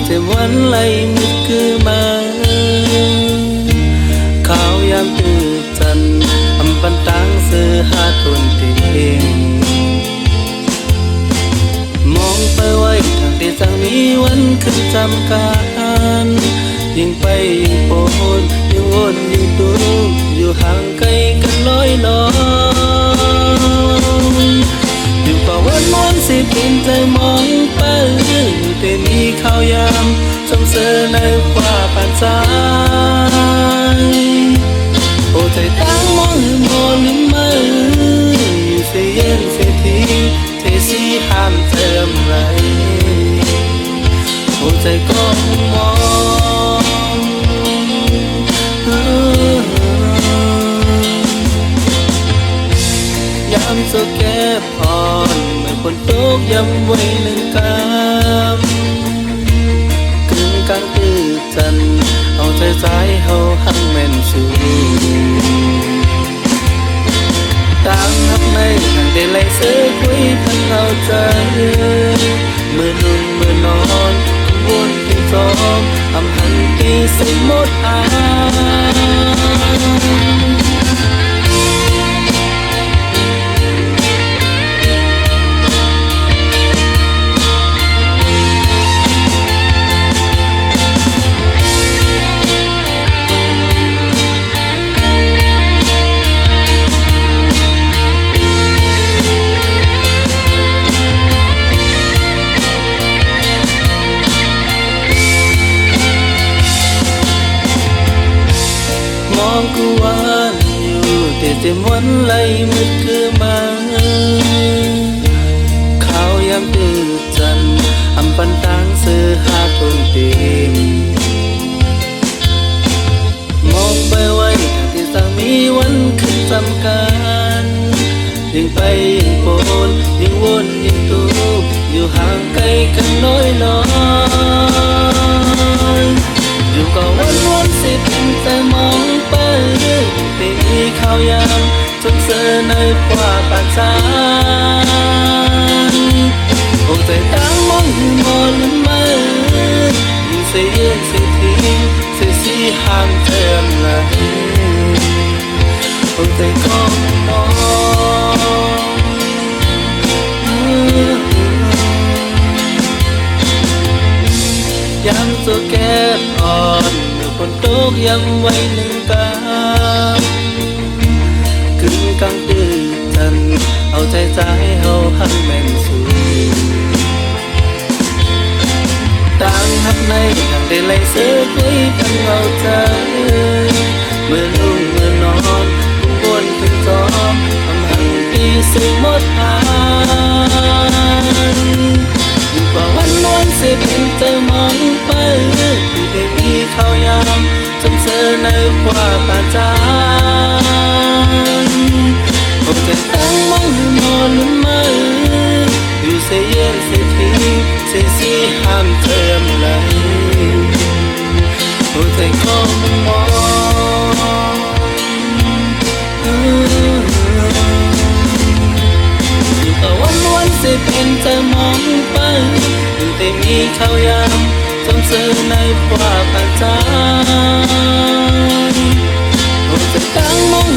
เจ็บวันไหลมุดคือมาขาวยามตื่นจันอำปันตังเสือหาทนเตียงมองไปไว้ทางที่จังมีวันขึ้นจำการยิ่งไปยิ่งโปนยิ่งวนยิ่งตูอยู่ห่างไกลกันลอยลอยอยู่ก็วันมนสิปินใจมองไปแต่มีข่าวยามสงเสอในฟ้าปานสายโอ้ใจตั้งมองมองลิ้มมืออยู่เสียเย็นเสียทีเทสีห้ามเติมไรโอ้ใจก็มองยามโซแก่พรเมื่อฝนตกย้ำไว้หนึ่งกำกึ่งกลางตื่นจันเอาใจใจเฮาหังแม่นชูต่างหักในทางได้ไล่เสือคุยพันเอาใจมือนุ่มมือนอนวนที่จอมอำหันตีใส่หมดอามองกูว่าอยู่แต่เต็มวันไหลมืดคือมาข้าวยามตื่นจันอำปันตังเสือหาทนเต็มมองไปไว้ทางที่สั่งมีวันขึ้นจำการยิ่งไปยิ่งโปนยิ่งวนยิ่งตูอยู่ห่างไกลกันน้อยน้อยอยู่ก็วันสิเป็นแต่มองไปไม่มีข่าวยามจนเสือในฟ้าปานสายโอ้ใจตั้งมองมองลืมมือยิ่งเสียเย็นเสียทีเสียสีห้ามเติมไหลโอ้ใจก็มองยามตัวแก่อ่อนเมื่อฝนตกย้ำไว้หนึ่งกำกึ่งกลางตื่นจันเอาใจใจเฮาหันแม่นสู่ต่างหักในทางได้ไล่เสือคุยกันเอาใจเมื่อลุ่งเมื่อนอนวนถึงจอมทำหันตีสิ่งหมดหายอยู่กว่าวันนอนเสียเป็นใจมองไปที่ได้มีข่าวยามจำเสือในฟ้าปานใจโอ้ใจตั้งมองมองลืมมืออยู่เสียเย็นเสียทีเสียสีห้ามเติมไหลโอ้ใจก็มองอยู่ก็วันสิเป็นแต่มองไปแต่มีข่าวยามจำเสือในฟ้าปานใจโอ้ใจตั้งมอง